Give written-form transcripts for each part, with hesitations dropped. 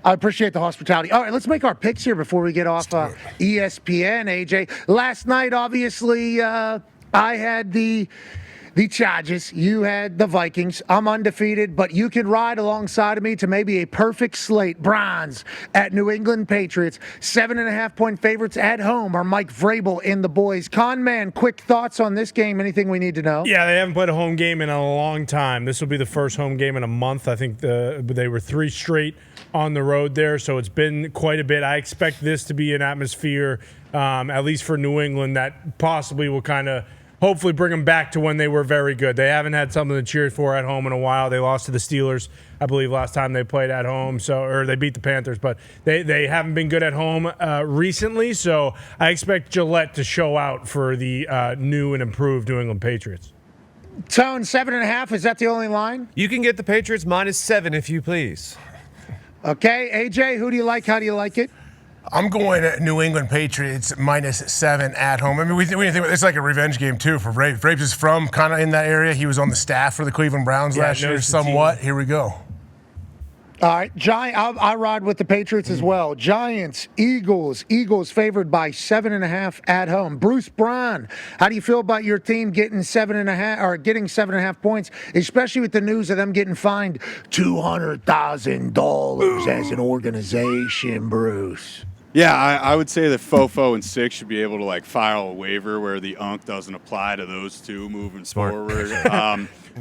I appreciate the hospitality. All right, let's make our picks here before we get off ESPN, AJ. Last night, obviously, I had the Chargers. You had the Vikings. I'm undefeated, but you can ride alongside of me to maybe a perfect slate. Browns at New England Patriots. 7.5-point favorites at home are Mike Vrabel and the boys. Con man, quick thoughts on this game. Anything we need to know? Yeah, they haven't played a home game in a long time. This will be the first home game in a month. I think they were 3 straight on the road there, so it's been quite a bit. I expect this to be an atmosphere, at least for New England, that possibly will kind of hopefully bring them back to when they were very good. They haven't had something to cheer for at home in a while. They lost to the Steelers, I believe, last time they played at home, or they beat the Panthers, but they haven't been good at home recently, so I expect Gillette to show out for the new and improved New England Patriots. Tone, 7.5, is that the only line? You can get the Patriots -7 if you please. Okay, AJ, who do you like? How do you like it? I'm going to New England Patriots -7 at home. I mean, we think it's like a revenge game, too, for Vrabes. Vrabes is from kind of in that area. He was on the staff for the Cleveland Browns last year somewhat. Here we go. All right, I ride with the Patriots as well. Giants, Eagles. Eagles favored by 7.5 at home. Bruce Brown, how do you feel about your team getting 7.5 points, especially with the news of them getting fined $200,000 as an organization, Bruce? Yeah, I would say that Fofo and Six should be able to file a waiver where the UNC doesn't apply to those two moving forward.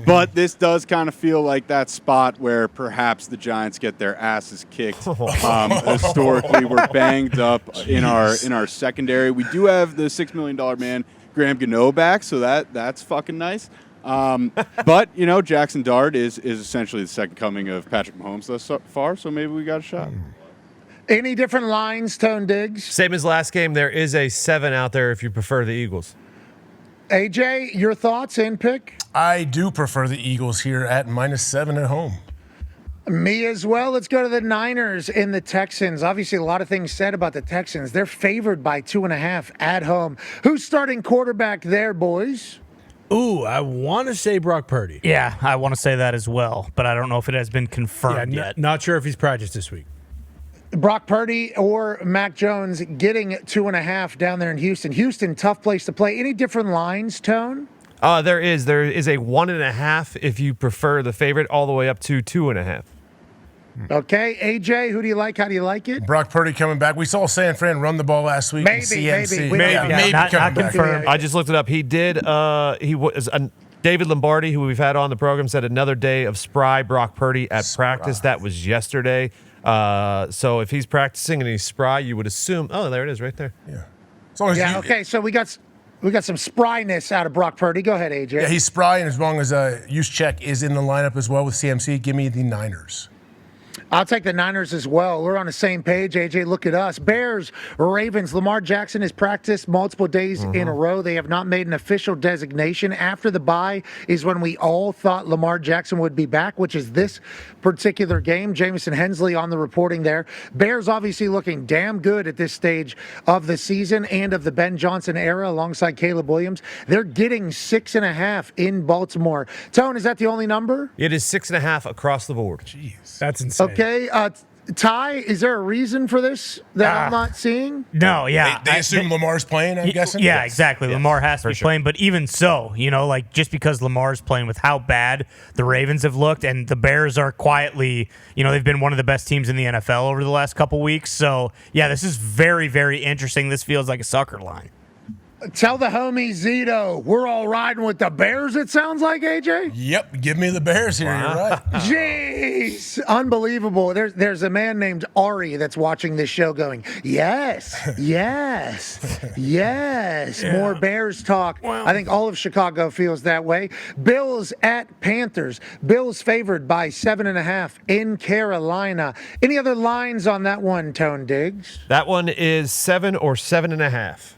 But this does kind of feel like that spot where perhaps the Giants get their asses kicked. Historically, we're banged up in our secondary. We do have the $6 million man Graham Gano back, so that's fucking nice. But Jackson Dart is essentially the second coming of Patrick Mahomes thus far, so maybe we got a shot. Any different lines, Tone Diggs? Same as last game. There is a 7 out there if you prefer the Eagles. AJ, your thoughts and pick? I do prefer the Eagles here at -7 at home. Me as well. Let's go to the Niners and the Texans. Obviously, a lot of things said about the Texans. They're favored by 2.5 at home. Who's starting quarterback there, boys? Ooh, I want to say Brock Purdy. Yeah, I want to say that as well, but I don't know if it has been confirmed yet. Not sure if he's practiced this week. Brock Purdy or Mac Jones getting 2.5 down there in Houston. Houston, tough place to play. Any different lines, Tone? There is a 1.5 if you prefer the favorite, all the way up to 2.5. Okay, AJ, who do you like? How do you like it? Brock Purdy coming back. We saw San Fran run the ball last week. Maybe. Maybe not coming back. confirmed. I just looked it up. He did. He was. David Lombardi, who we've had on the program, said another day of spry Brock Purdy at practice. That was yesterday. So if he's practicing and he's spry, you would assume. Oh, there it is, right there. Yeah. As long as Okay. So we got some spryness out of Brock Purdy. Go ahead, AJ. Yeah, he's spry, and as long as Juszczyk is in the lineup as well with CMC, give me the Niners. I'll take the Niners as well. We're on the same page, AJ. Look at us. Bears, Ravens. Lamar Jackson has practiced multiple days in a row. They have not made an official designation. After the bye is when we all thought Lamar Jackson would be back, which is this particular game. Jamison Hensley on the reporting there. Bears obviously looking damn good at this stage of the season and of the Ben Johnson era alongside Caleb Williams. They're getting 6.5 in Baltimore. Tone, is that the only number? It is 6.5 across the board. Jeez. That's insane. Okay, Ty, is there a reason for this that I'm not seeing? No, yeah. They assume Lamar's playing, I'm guessing? Yeah, exactly. Lamar has to be playing, but even so, just because Lamar's playing with how bad the Ravens have looked, and the Bears are quietly, they've been one of the best teams in the NFL over the last couple weeks. So, yeah, this is very, very interesting. This feels like a sucker line. Tell the homie Zito, we're all riding with the Bears, it sounds like, AJ? Yep, give me the Bears here. You're right. Jeez, unbelievable. There's a man named Ari that's watching this show going, yes. Yeah. More Bears talk. I think all of Chicago feels that way. Bills at Panthers. Bills favored by 7.5 in Carolina. Any other lines on that one, Tone Diggs? That one is 7 or 7.5.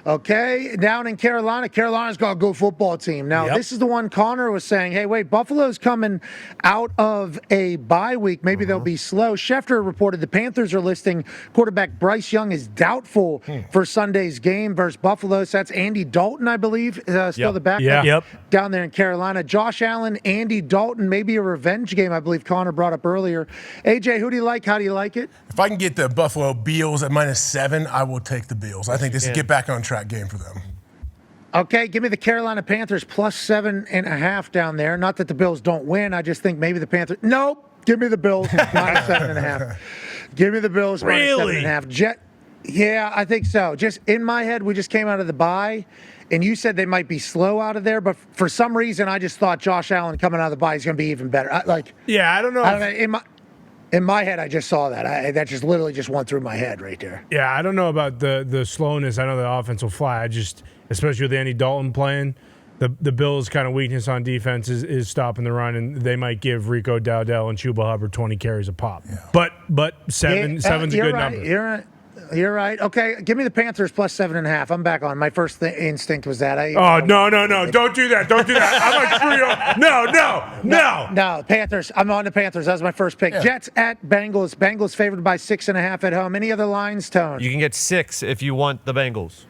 Okay, down in Carolina. Carolina's got a good football team. Now, This is the one Connor was saying, hey, wait, Buffalo's coming out of a bye week. Maybe they'll be slow. Schefter reported the Panthers are listing quarterback Bryce Young is doubtful for Sunday's game versus Buffalo. So that's Andy Dalton, I believe, still the backup down there in Carolina. Josh Allen, Andy Dalton, maybe a revenge game, I believe Connor brought up earlier. AJ, who do you like? How do you like it? If I can get the Buffalo Bills at -7, I will take the Bills. I think this is get back on track game for them. Okay, give me the Carolina Panthers +7.5 down there. Not that the Bills don't win. I just think maybe the Panthers. Nope. Give me the Bills -7.5. Give me the Bills -7.5. Yeah, I think so. Just in my head, we just came out of the bye, and you said they might be slow out of there, but for some reason, I just thought Josh Allen coming out of the bye is going to be even better. I don't know. In my head, I just saw that. That just literally just went through my head right there. Yeah, I don't know about the slowness. I know the offense will fly. Especially with Andy Dalton playing, the Bills' kind of weakness on defense is stopping the run, and they might give Rico Dowdell and Chuba Hubbard 20 carries a pop. Yeah. But seven's a good number. You're right. Okay, give me the Panthers +7.5. I'm back on. My first instinct was that. No. Don't do that. I'm like, No, Panthers. I'm on the Panthers. That was my first pick. Yeah. Jets at Bengals. Bengals favored by 6.5 at home. Any other lines, Tone? You can get 6 if you want the Bengals.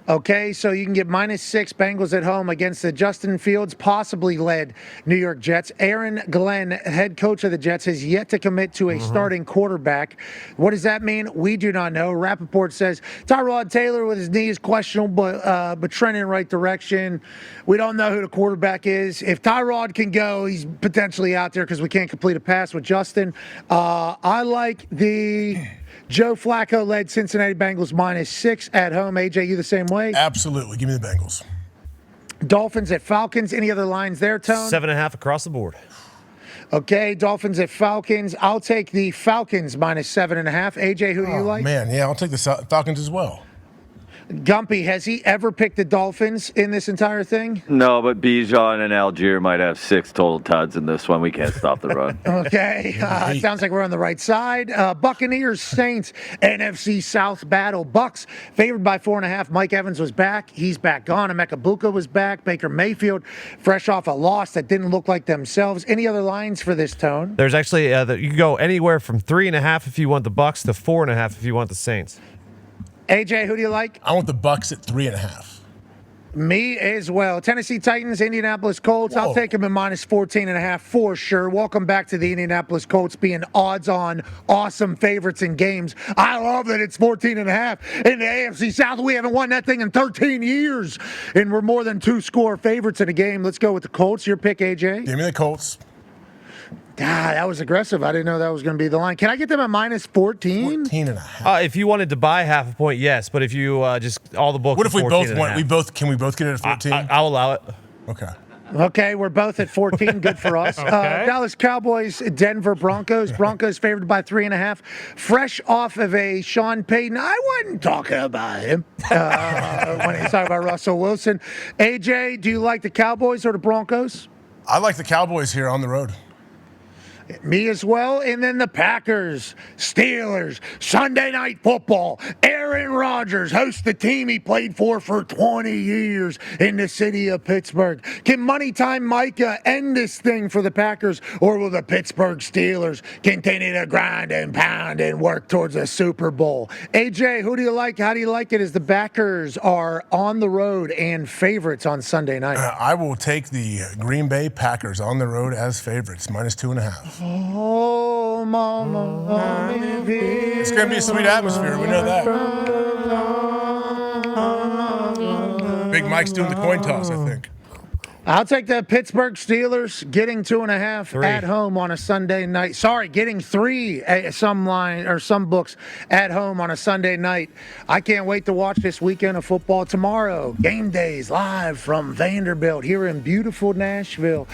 Okay, so you can get -6 Bengals at home against the Justin Fields possibly led New York Jets. Aaron Glenn, head coach of the Jets, has yet to commit to a starting quarterback. What does that mean? We do not know. Rappaport says Tyrod Taylor with his knee is questionable, but trending in the right direction. We don't know who the quarterback is. If Tyrod can go, he's potentially out there because we can't complete a pass with Justin. I like the Joe Flacco-led Cincinnati Bengals -6 at home. AJ, you the same way? Absolutely. Give me the Bengals. Dolphins at Falcons. Any other lines there, Tone? 7.5 across the board. Okay, Dolphins at Falcons. I'll take the Falcons -7.5. AJ, who do you like? Man, yeah, I'll take the Falcons as well. Gumpy, has he ever picked the Dolphins in this entire thing? No, but Bijan and Algier might have 6 total tuds in this one. We can't stop the run. Okay, sounds like we're on the right side. Buccaneers, Saints, NFC South battle. Bucks favored by 4.5. Mike Evans was back. He's back on. Emeka Buka was back. Baker Mayfield, fresh off a loss that didn't look like themselves. Any other lines for this, Tone? There's actually, you can go anywhere from 3.5 if you want the Bucks to 4.5 if you want the Saints. AJ, who do you like? I want the Bucks at 3.5. Me as well. Tennessee Titans, Indianapolis Colts. I'll take them at -14.5 for sure. Welcome back to the Indianapolis Colts being odds-on, awesome favorites in games. I love that it's 14.5 in the AFC South. We haven't won that thing in 13 years, and we're more than 2-score favorites in a game. Let's go with the Colts. Your pick, AJ? Give me the Colts. That was aggressive. I didn't know that was going to be the line. Can I get them at -14? 14.5. If you wanted to buy half a point, yes. But if you just all the books, what if we both want? Can we both get it at 14? I'll allow it. Okay. Okay, we're both at 14. Good for us. Okay. Dallas Cowboys, Denver Broncos. Broncos favored by 3.5. Fresh off of a Sean Payton. I wasn't talking about him when he's talking about Russell Wilson. AJ, do you like the Cowboys or the Broncos? I like the Cowboys here on the road. Me as well. And then the Packers, Steelers, Sunday Night Football. Aaron Rodgers hosts the team he played for 20 years in the city of Pittsburgh. Can Money Time Micah end this thing for the Packers, or will the Pittsburgh Steelers continue to grind and pound and work towards a Super Bowl? AJ, who do you like? How do you like it as the Packers are on the road and favorites on Sunday night? I will take the Green Bay Packers on the road as favorites, -2.5. Oh, mama. It's going to be a sweet atmosphere. We know that. Big Mike's doing the coin toss, I think. I'll take the Pittsburgh Steelers getting 2.5 at home on a Sunday night. Sorry, getting 3 at some line or some books at home on a Sunday night. I can't wait to watch this weekend of football tomorrow. Game days live from Vanderbilt here in beautiful Nashville.